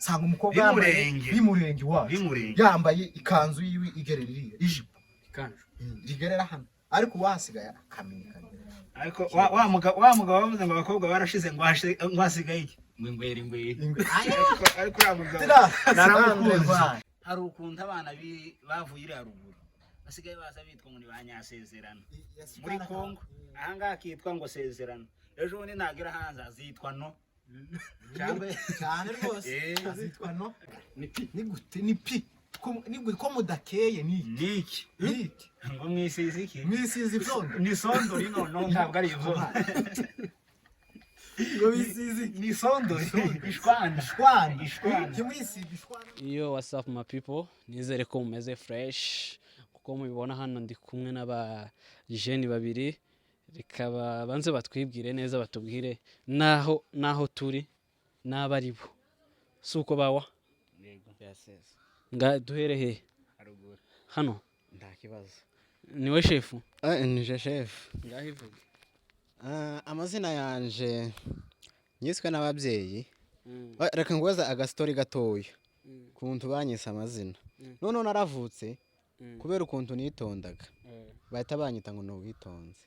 sanga umukobwa yambaye bimurenge wacu yambaye ikanzu yiwe igereririye ijipo ikanzu rigerera hano ariko wasigaye akamenya ariko wa mugabo bavuze ngo abakobwa barashize ngo hasigaye iki ngwere ariko uramugaho naramukunze hari ukuntu abana bavuye iri haruguru basigaye baza bitwa ngo ni ba Nyasezerano muri Kongo ahangaha kitwa ngo Sezerano ejo bundi nagira hanze azitwa no cyane rwose azitwa no ni gute ni pi ko mudakeye niki ngo mwisizi iki mwisizi byondo ni sondo rino no ntabwo ari ibyo ngo bisizi ni sondo ishwanda kimwisizi ishwanda. Yo, what's up my people, nizere ko mumeze fresh kuko mubibona hano ndi kumwe n'aba jeni babiri, reka banze batwibwire neza batubwire naho turi n'abaribo suko bawa nga duhere he haruguru hano ndakibazo niwe chef nije chef ngahivuga amazina yanje nyiswe n'ababyeyi reka ngwaza agastory gatoya kuntu banyise amazina none naravutse kubera ukuntu nitondaga bahita banyita ngo no witonze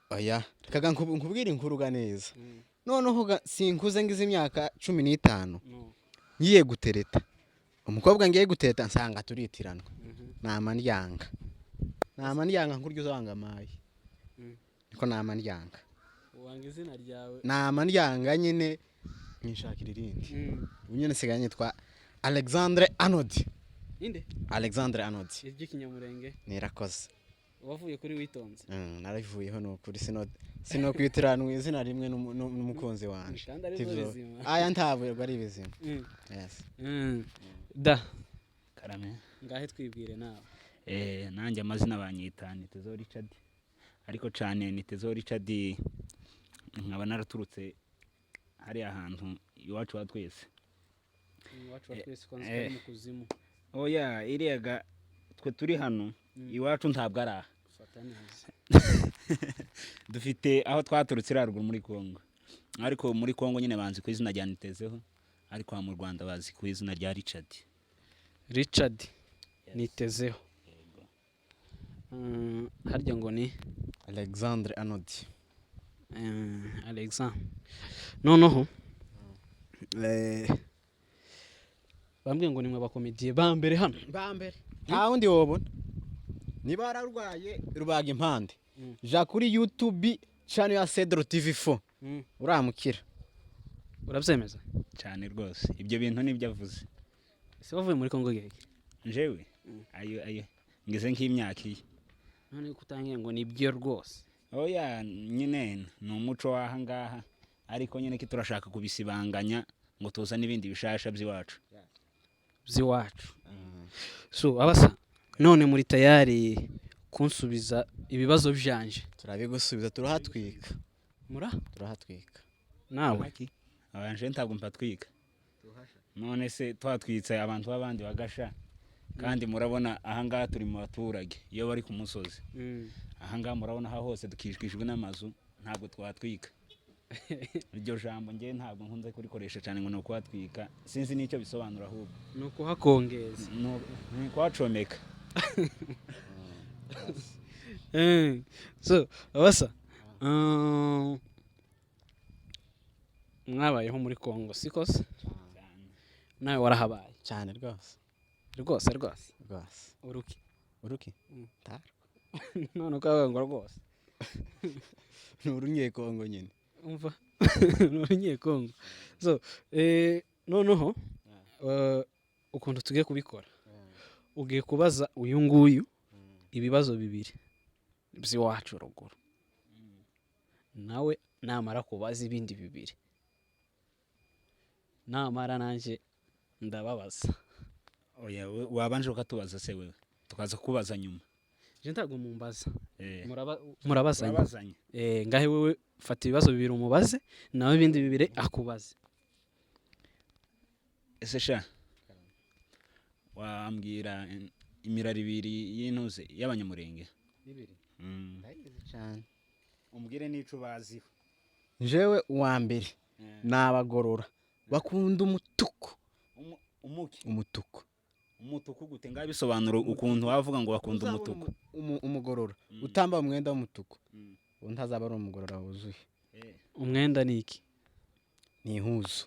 oya reka nkubwira inkuruga neza noneho sinkuze ngize imyaka 15 ngiye gutereta umukobwa ngiye gutereta nsanga turitiranwa namandyanga nkuryo uzangamaye niko namandyanga wanga izina ryawe namandyanga nyine nishakira irindi unyene siganye twa Alexandre Arnold inde Alexandre Arnold iry'ikinyamurenge nirakoze wavuye kuri witonze naravuyeho no kuri sino kwitiranwa izina rimwe n'umukunzi wanje aya ntabwo ari bizima yes da karame ngahe twibwire nawe nanjye amazina banyita Nitezo Richard ariko cyane Nitezo Richard nkaba naraturutse hari ahantu iwacu wa twese kwanza mu kuzimu oya iriyaga twe turi hano iwacu ntabwo ari dufite aho twaturutse haruguru muri Kongo, ariko muri Kongo nyine banzi ku izina rya Nitezeho, ariko mu Rwanda bazi ku izina rya Richard Nitezeho. Harya ngo ni Alexandre Arnold. Alexandre noneho bambwiye ngo nimwe bakomediye bambere hano nta wundi wobona niba ararwaye rubaga impande ja kuri YouTube channel ya Cedro TV4 uramukira urabyemeza cyane rwose ibyo bintu nibyo avuze. Se wavuye muri Kongo geke njewe ayo ngeze nk'imyaka iyi none kutangiye ngo nibyo rwose oya nyine ni umuco waha ngaha ariko nyine ki turashaka kubisibanganya ngo tuza n'ibindi bishasha by'iwacu so abasa none muri tayari kunsubiza ibibazo byanje turabigusubiza turahatwika nawe abanje ntabwo mpatwika none se twatwitse abantu babandi bagasha kandi murabona ahangaha turi mu baturage iyo bari ku musozi ahangaha murabona aho hose dukishijwe n'amazu ntabwo twatwika iryo jambo ngiye ntabwo nkunze kurikoresha cyane ngo no kwatwika sinzi nicyo bisobanura ahubwo no kuhakongeza ni kwacomeka so abasa mwabayeho muri Kongo sikose nawe warahabaye cyane rwose uruki tarko none ukavuga ngo rwose n'urunye Kongo nyine umva n'urunye Kongo so noneho ukuntu tugiye kubikora ugiye kubaza uyu nguyu ibibazo bibiri by'iwacu ruguru nawe namara kubaza ibindi bibiri namara nanje ndababaza oya wabanje ukatubaza se wewe tukaza kubaza nyuma je ntago mumbaza murabazanya ngahe wewe fata ibibazo bibiri umubaze nawe ibindi bibiri akubaze ese sha wambwira imirari ibiri y'intuze y'abanyamurenge bibiri ndayizi cyane umbwire nico baziho jewe uwa mbere nabagorora bakunda umutuku. Umutuku gute ngaho bisobanura ukuntu wavuga ngo bakunda umutuku. Umugorora utamba umwenda w'umutuku undi azaba ari umugorora wuzuye. Umwenda ni iki? Ni ihuzu.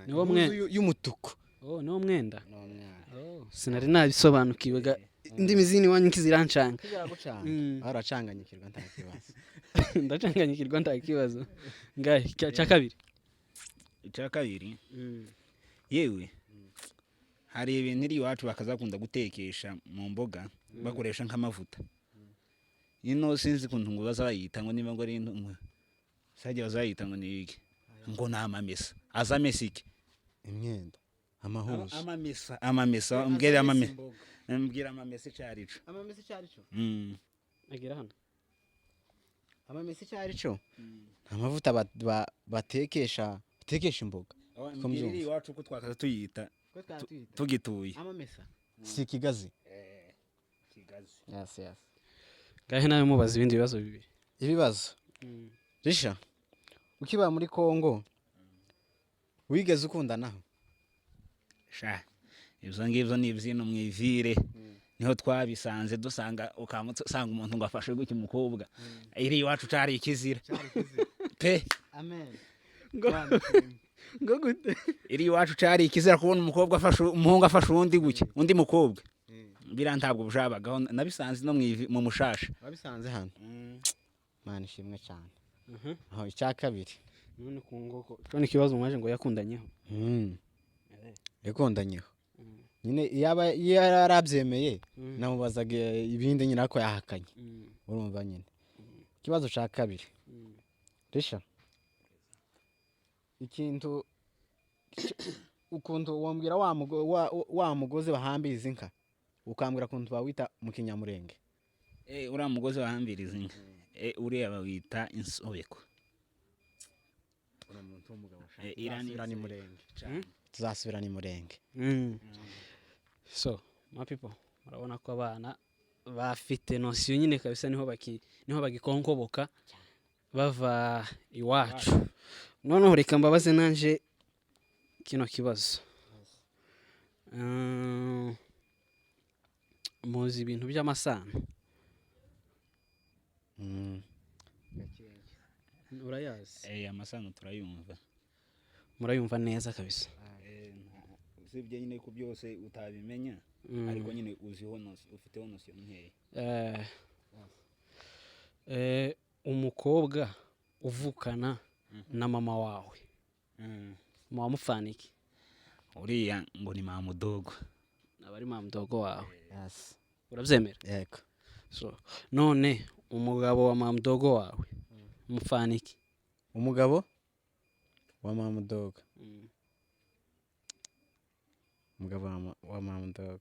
Niwo mwenda y'umutuku. Niwo mwenda. Sinari nabisobanukiwe indimi zini wanyu kizirancanga. Aracanganyikirwa nta kibazo. Ndacanganyikirwa nta kibazo. Ngahe cya kabiri. Icya kabiri. Yewe hari ibintu iri iwacu bakazakunda gutekesha mu mboga bakoresha nk'amavuta. Ino sinzi kuntu ngo bazayita ngo niba ngo ari sajya bazayita ngo ni iki ngo ni amamesa. Azamesa iki? Imyenda, amahuzu. Amamesa mbwira amamesa cyarico. Amamesa cyarico? Agira hano. Amamesa cyarico? Amavuta batekesha imboga. Mbwira iwacu ko twakaza tuyita tugituye. Amamesa. Si kigazi. Kigazi. Yes. Gahe nawe mubaza ibindi bibazo bibiri. Ibibazo. Risha. Ukiba muri Kongo. Wigeze ukundanaho? Sha. Ibyo ngibyo ni ibyino mwivire. Niho twabisanze dusanga ukamutsa umuntu ngo afashe guki mukobwa. Iri iwacu cari ikizira. Pe. Amen. Ngo gute? Iri iwacu cari ikizira kubona umukobwa afashe umuhungu afashe undi mukobwa. Bira ntabwo bujabagaho nabisanze no mu mushasha. Wabisanze hano. Mana ishimwe cyane. Aho icya kabiri. None kungoko. Cyo kibazo mwaje ngo yakundanyeho. Yakundanyeho. Nyine yaba yarabyemeye namubazaga ibindi nyine ako yahakanye. Urumva nyine. Kibazo cya kabiri. Risha. Ikintu ukuntu wambwira wa mugozi bahambiriza inka ukambwira kuntu bawita mu Kinyamurenge. Uriya mugozi bahambiriza inka uriya bawita insobeko. Umuntu w'umugabo irani murenge. Tuzasubirana imurenge. So my people murabona ko abana bafite notion nyine kabisa niho bagikonkoboka bava iwacu. Noneho reka mbabaze nanje kino kibazo. Muzi ibintu by'amasano. Urayazi? Amasano turayumva. Murayumva neza kabisa. Usibye nyine ko byose utabimenya ariko nyine uziho ufiteho notion nkeya. Umukobwa uvukana na mama wawe. Mama mufaniki. Uriya ngo ni mama mudogo. Abari mama mudogo wawe. Yes. Urabyemera? Yego. So none umugabo wa mama mudogo wawe mufaniki. Umugabo wa mama mudogo. Umugabo wa mama mudogo.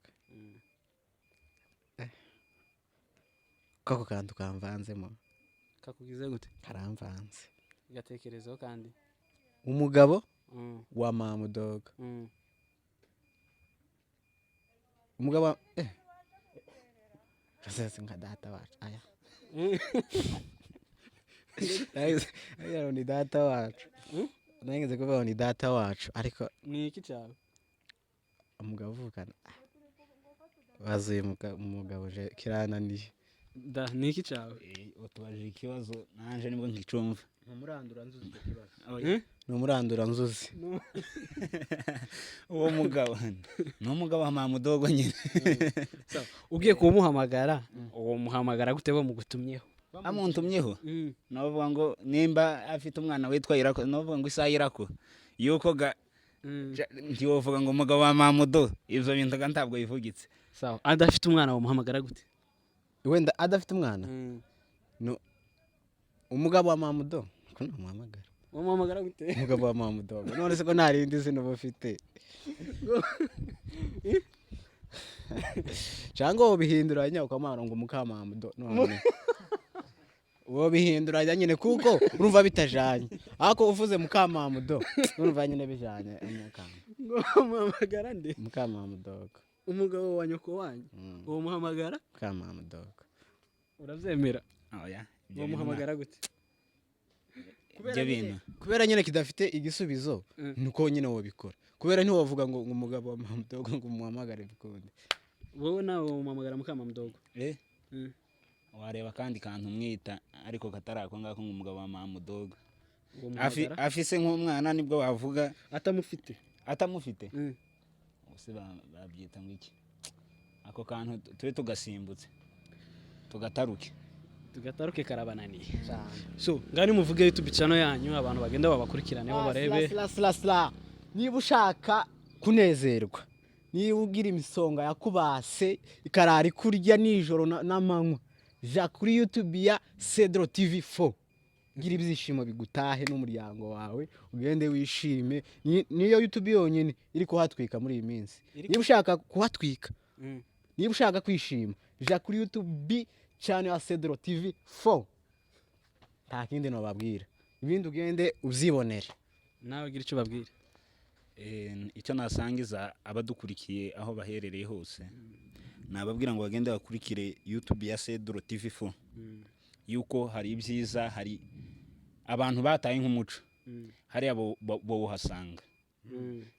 Kako kantu kamvanzemo. Kakugize gute? Karamvanze. Gatekerezo kandi. Umugabo wa mama mudogo. Umugabo Sasa nka data wacu. Aya. Aya ni data wacu. Nangeze kuvuga ni data wacu ariko ni iki cyawe? Umugabo uvukana. Bazuye umugabo je kirananiye. Da ni iki cyawe? Utubaje ikibazo nanje nibwo nkicumva. Numurandura nzuzi kibazo. Numurandura nzuzi. Uwo mugabo no mugabo wa mama mudogo nyine. So ugiye kumuhamagara uwo muhamagara gute bo mugutumyeho? Amuntumyeho. Navuga ngo nimba afite umwana witwa Irako navuga ngo isa Irako. Yuko ga ntiwovuga ngo umugabo wa mama mudo ivyo bintu ntabwo yivugitse. Sawa adafite umwana wo muhamagara gute? Wenda adafite umwana? No umugabo wa mama mudo ko namuhamagara. Umuhamagara gute? Umugabo wa mama mudo. None se ko narindi zino bafite. Chango bihinduranya ukamara ngo mukama mudo none. Uwo bihinduranya nyine kuko urumva bitajanye. Ako uvuze mukama mudo urumva nyine bijanye mukama. Ngo muhamagara nde? Mukama mudogo. Umugabo wa nyoko wanyu. Uwo muhamagara? Mukama mudogo. Uravyemera? Oya. Uwo muhamagara gute? ibyo bintu kubera nyine kidafite igisubizo nuko nyine wabikora kubera ntiwavuga ngo umugabo wa Mamudogo ngo umuhamagare bikunde wowe nawe umamagara Mukamamudogo wareba kandi kantu umwita ariko katarako ngako ngumugabo wa Mamudogo afise nk'umwana nibwo wavuga atamufite bose babyita ngo iki ako kantu tube tugasimbutse tugataruke karabananiye so ngani muvuge YouTube channel yanyu abantu bagenda babakurikiraneho barebe niba ushaka kunezerwa niba ugira imisonga yakubase ikarari kurya nijoro n'amanywa ja kuri YouTube ya Cedro TV4 gira ibyishimo bigutahe n'umuryango wawe ugende wishime niyo YouTube yonyine iri kuhatwika muri iyi minsi niba ushaka kuhatwika niba ushaka kwishima ja kuri YouTube channel ya Cedro TV4 nta kindi no babwira ibindi ugende uzibonere nawe gira icyo babwira icyo nasangiza abadukurikiye aho baherereye hose nababwira ngo bagende bakurikire YouTube ya Cedro TV4 yuko hari ibyiza hari abantu bataye nk'umuco hari abo uhasanga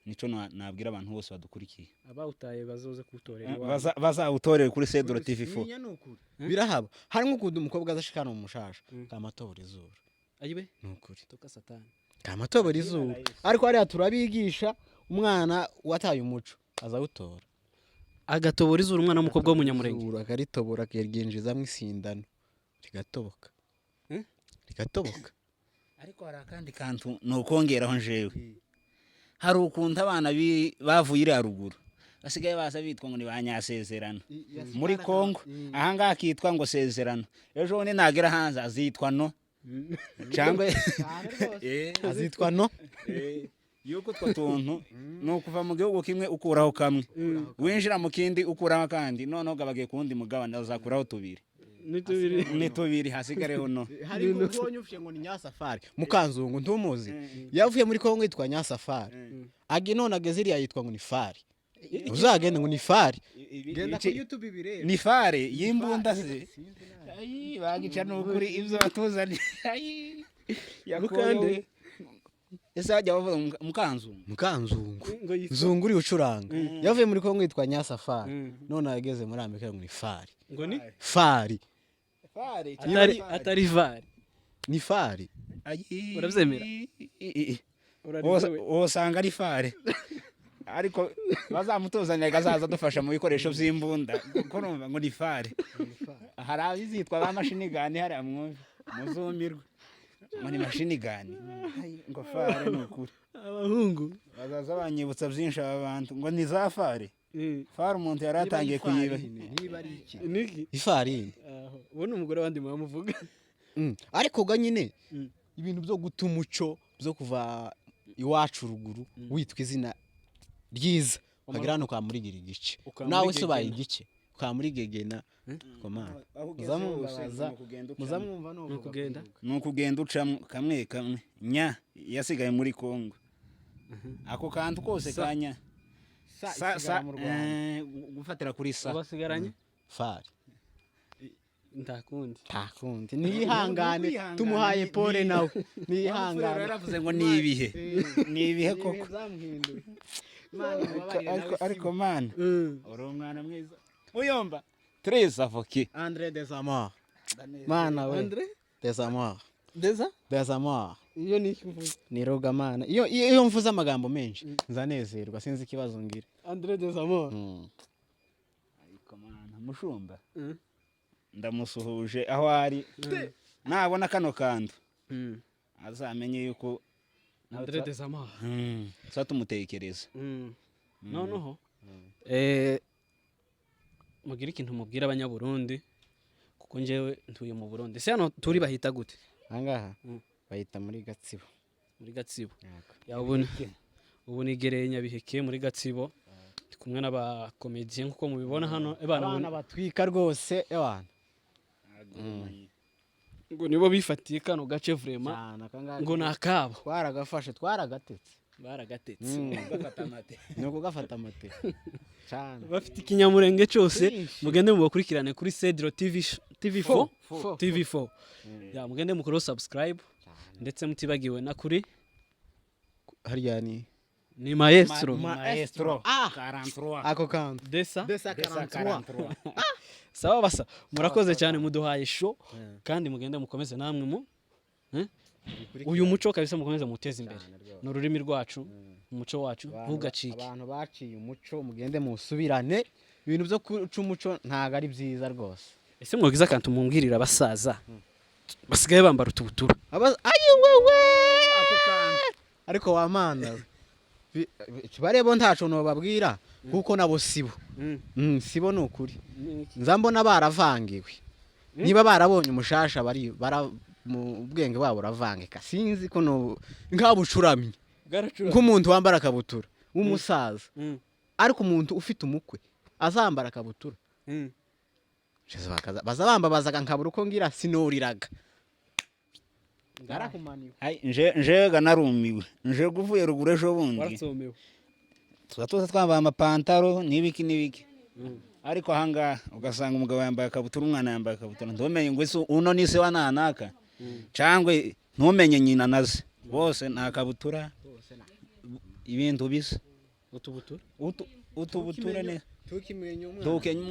nico nabwira abantu bose badukurikiye abawutaye bazoze kutorera bazawutorera kuri Cedro TV4 birahaba hari nk'ukundi umukobwa azashikana mu mushasha kamatobora izuru ayibe nukuri toka satani kamatobora izuru ariko hariya turabigisha umwana wataye umuco azawutora agatobora izuru umwana w'umukobwa w'umunyamurenge akaritobora akerginjizamo isindano rigatoboka ariko hari akandi kantu nokongeraho njewe hari ukuntu abana bavuye iri haruguru basigaye baza bitwa ngo ni banyasezerano muri Kongo ahangaha akitwa ngo sezerano ejo bundi nagera hanze azitwa no cyangwa azitwa no yuko utwo tuntu ni ukuva mu gihugu kimwe ukuraho kamwe winjira mu kindi ukuraho kandi noneho gabagiye ku wundi mugabane uzakuraho tubiri ni tubiri hasigareho no hari ubonye ufye ngo ni Nyasafari Mukanzungu ntumuzi yavuye muri Kongo yitwa Nyasafari agi none ageze iriya yitwa ngo ni Fari uzagende ngo ni Fari genda ku YouTube bireba ni Fare yimbunda se bagica n'ukuri ibyo batuzanye yakande ese ajya bavuga Mukanzungu Nzunguri ucuranga yavuye muri Kongo yitwa Nyasafari none ageze muri Amerika ngo ni Fari ngo ni Fari atari Fari ni Fari urabyemera usanga ari Fare ariko bazamutuzanira gazaza dufasha mu bikoresho by'imbunda kuko numva ngo ni Fare hari abizitwa ba mashini gani hari amwumva muzumirwe ngo ni mashini gani ngo Fare n'ukuri abahungu bazaza banyibutsa byinshi abantu ngo ni za Fare Fare umuntu yaratangiye kuyiba niba ari iki niki ifarini ubona umugore wandi muvuga ariko ga nyine ibintu byo guta umuco byo kuva iwacu ruguru witwa izina ryiza ukagira hano kwa muri gice nawe sobaye igice kwa muri gegena komana muzamwumva no kugenda nukugenda uca kamwe nya yasigaye muri Kongo ako kantu kose kanya gufatira kuri sa basigaranye Fari ntakundi nihangane tumuhaye pole nawe nihangane yaravuze ngo nibihe koko ariko man uri umwana mwiza uyomba Tres avoki André Desamar mana we André Desamar Desamar iyo ni kuvuga ni roga mana iyo mvuza amagambo menshi nzanezerwa sinzi ikibazo ngira André Desamar ariko mana mushumba ndamusuhuje aho ari nabona kano kantu azamenye yuko André Desamar tumutekereza noneho mugira ikintu mubwira abanyaburundi kuko njewe ntuye mu Burundi se hano turi bahita gute angaha bahita muri Gatsibo ubu nigereye Nyabiheke muri Gatsibo ndi kumwe n'abakomediye nkuko mubibona hano abana batwika rwose ngo nibo bifatiye kano gace vraiment ngo nakabo twaragafashe twaragatetse baragatetse nuko gafata amate cyane bafite ikinyamurenge cyose mugende mubakurikirane kuri Cedro TV4 ya mugende mukoro subscribe ndetse mutibagiwe na kuri harya ni maestro maestro Ah! 43 ako kantu desa desa 43 sawa basa murakoze cyane muduhaye show kandi mugende mukomeze namwe mu uyu muco kabisa mukomeze muteze imbere ni ururimi rwacu umuco wacu ntugacike abantu baciye umuco mugende musubirane ibintu byo kuca umuco ntago ari byiza rwose ese mwogiza akantu mumbwirira abasaza basigaye bambara utubutura ayi wewe ariko wamana barebo ntaco no babwira kuko nabo sibo sibo nukuri nzambona baravangiwe niba barabonye umushasha bari mu bwenge babo ravangika sinzi ko no nkabucuramye nk'umuntu wambara kabutura w'umusaza ariko umuntu ufite umukwe azambara kabutura baza bambabazaga nkabura uko ngira sinuriraga njega narumiwe nje guvuye ruguru ejo bundi waratsomewe tuza twambaye amapantaro n'ibiki ariko ahangaha ugasanga umugabo yambaye akabutura umwana yambaye akabutura ntumenye ngo ese uno ni se wa nanaka cangwe ntumenye nyina naze bose nta kabutura ibintu bisa utubutura ne tukenya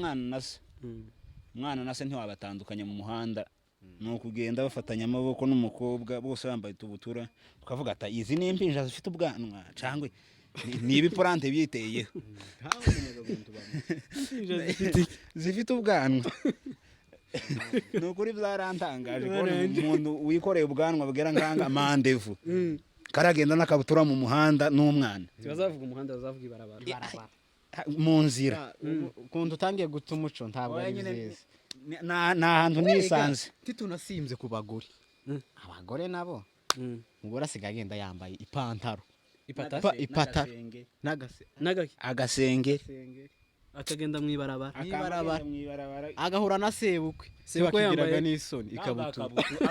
umwana nase ntiwabatandukanye mu muhanda nuko ugenda bafatanya amaboko n'umukobwa bose bambaye utubutura ukavuga ati izi ni impinja zifite ubwanwa cangwe ni ibipurante byiteyeho zifite ubwanwa nukuri byarantangaje kubona umuntu wikoreye ubwanwa bwera nkanga mandevu karagenda n'akabutura mu muhanda n'umwana bazavuga umuhanda bazavuga ibarabara mu nzira kuntu utangiye guta umuco ntabwo ari byiza na hantu nisanze titunasimbye ku bagore abagore nabo umugore asigaye agenda yambaye ipantaro ipataro agasenge akagenda mwibarabara agahura na sebukwe sebakigiraga n'isoni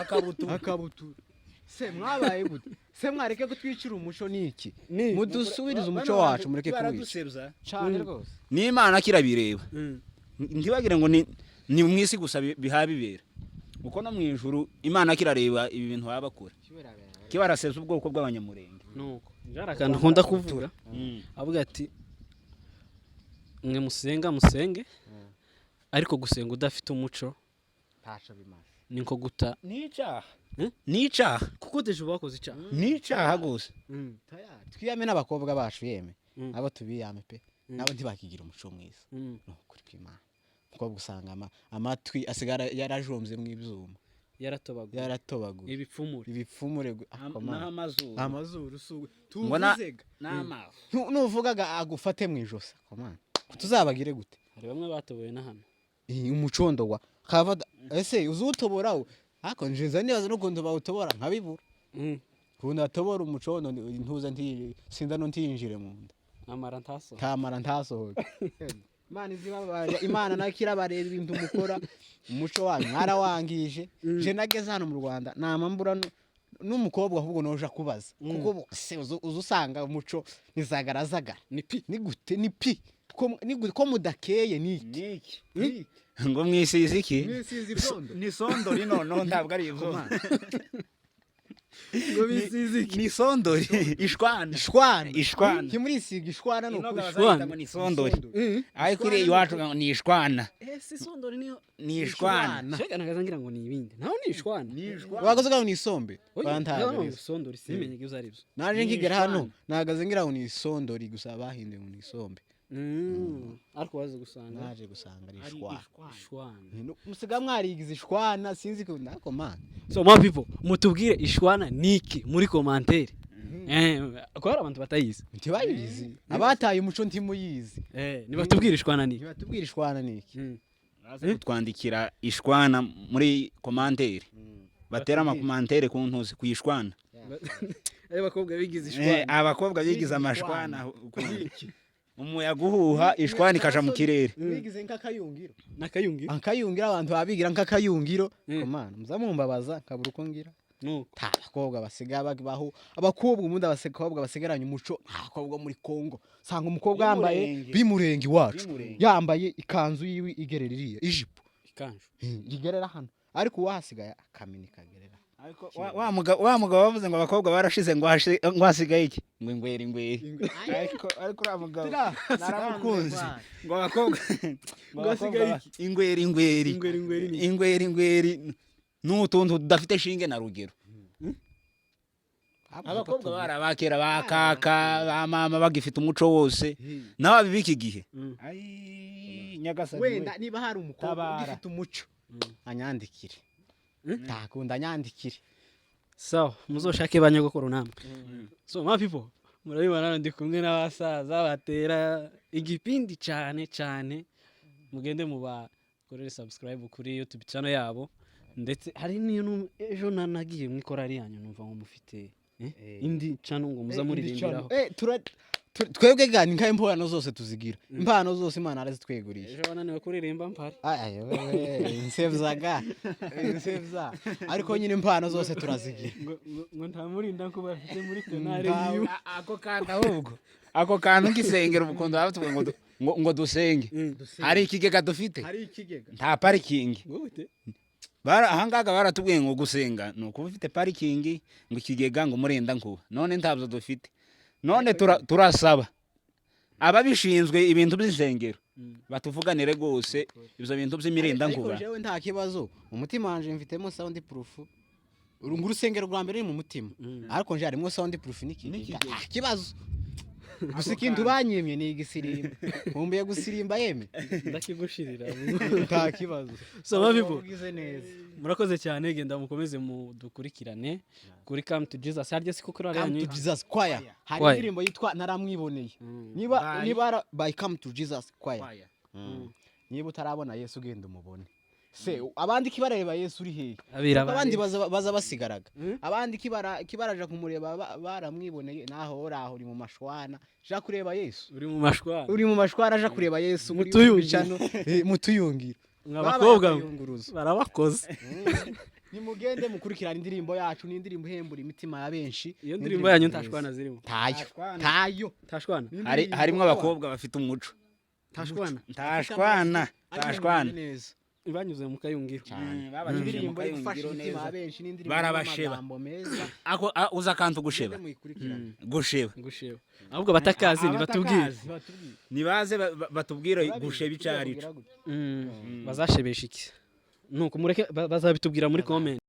akabutura se mwabaye gute se mwareke kutwicira umuco niki mudusubirize umuco wacu mureke kuwica cyane rwose n'Imana kirabireba ntibagire ngo ni mwisi gusa bihabibera uko no mwijuru Imana kirareba ibi bintu babakora kibaraseza ubwoko bw'abanyamurenge nuko njarakantu nkunda kuvuga avuga ati mwe musenge ariko gusenga udafite umuco ntaco bimaze ninko guta nica kuko deje bakoze icyaha nica gusa twiyame n'abakobwa bacu yeme abo tubiyame pe nabo ntibakigira umuco mwiza no kuri kw'Imana umukobwa usanga amatwi asigara yarajombye mu ibyuma yaratobaguye ibipfumure amazuru tuvuzega nuvugaga agufate mu ijosa komana tuzabagire gute hari bamwe batoboye na hano umucondo wa kava ese uzutoboraho hako njiza nibaza n'ukuntu bawutobora nkabibura kundi atobora umucondo ntuza sinda no ntinjire mu nda kamara ntasohoye Imana nakira bareba ibintu mukora umuco wanyu mwarawangije je nageze hano mu Rwanda namambura n'umukobwa ahubwo noja kubaza kuko uzusanga umuco nizagarazagara ni gute ni gute ko mudakeye niki ngo mwisize iki mwisize ibyondo ni sondori no ntabwo ari ibyo ngo bisize iki ni sondori ishwana kimurisiga ishwana no kushwana ni sondori ayi kuri iwacu ni ishwana si sondori ni ishwana shaka nagaza ngo ni ibindi naho ni ishwana wagaze ngo ni isombe bantaga sondori simenye gizo ari byo naje nkigera hano nagaze ngira ngo ni sondori gusa bahinde ngo ni isombe ariko waze gusanga naje gusanga ari ishwana musiga mwarigize ishwana sinzi ko ndako man so my people mutubwire ishwana niki muri commentaire akora abantu batayizi ntibayizi abataye umuco ntimuyizi nibatubwire ishwana niki nibatubwire ishwana niki twandikira ishwana muri commentaire batera amakomantere ku ntuzi kuyishwana abakobwa bigize ishwana abakobwa bigize amashwana umuyaga uhuha ishwana ikaja mu kirere bigize nk'akayungiro nakayungiro abantu babigira nk'akayungiro komana muzamumbabaza kabura uko ngira abakobwa basiga baho abakobwa umundi abakobwa basigaranye umuco abakobwa muri Kongo sanga umukobwa yambaye bimurenge wacu yambaye ikanzu yiwe igerera iriya ijipo ikanzu igerera hano ariko wahasigaye akamini kagerera wa mugabo bavuze ngo abakobwa barashize ngo hasigaye iki ngo ingweri ariko uriya mugabo naramukunze ngo abakobwa ngo hasigaye iki ingweri n'utuntu tudafite shinge na rugero. Abakobwa barabakera bakaka ba mama bagifite umuco wose nawe abibiki gihe nyagasani wenda niba hari umukobwa ugifite umuco anyandikire ntakunda anyandikire so muzoshake banyagukora namwe. So my people murabibona ndi kumwe n'abasaza batera igipindi cyane mugende mubakorere subscribe kuri YouTube channel yabo, ndetse hari niyo ejo nanagiye mwikorari yanyu numva ngo mufite indi channel ngo muza muririmbiraho. Twebwe gani nka impano zose tuzigira, impano zose Imana arazitweguriye. Ejo bananiwe kuririmba mpari nsevzaga ariko nyine impano zose turazigira ngo nta murinda ko bafite muri tonare yiwe. ako kantu nk'isengero ubukondo bavuga ngo dusenge. Hari ikigega dufite, nta parking. Ahangaga baratubwiye ngo gusenga ni ukuba ufite parikingi, ngo ikigega ngo murenda nkuba. None ntabyo dufite. None turasaba ababishinzwe ibintu by'isengero batuvuganire gose ibyo bintu by'imirinda nkuba. Jewe nta kibazo, umutima wanje mfitemo sound proof. Urusengero rwa mbere ni mu mutima, ariko nje harimo sound proof n'ikigega. Kibazo gusa ikintu banyemye ni igisirimba. Nkumbuye gusirimba yeme ndakigushirira nta kibazo. So babibo murakoze cyane, genda mukomeze mudukurikirane kuri Come to Jesus. Harya siko kuri Come to Jesus Choir hari indirimbo yitwa naramwiboneye. Niba by Come to Jesus Choir. Niba utarabona Yesu genda umubone. Se abandi kibareba Yesu uri hehe? Abandi baza basigaraga. Abandi kibaraje kumureba baramwiboneye, naho oraho uri mu mashwana ja kureba Yesu. Uri mu mashwana ja kureba Yesu muri bicano mutuyungira. Abakobwa barabakoze. Nimugende mukurikirana indirimbo yacu, ni indirimbo ihembura imitima ya benshi. Iyo ndirimbo yanyu ntashwana zirimo. Tayo tashwana. Harimo abakobwa bafite umuco. Tashwana. Ibanyuze mu kayungiro. Indirimbo ifasha imitima ya benshi, ni indirimbo y'amagambo meza. Uza kantu gusheba. Ahubwo batakazi nibatubwire. Nibaze batubwire gusheba icari. Bazashebesha iki? Nuko mureke bazabitubwira muri comment.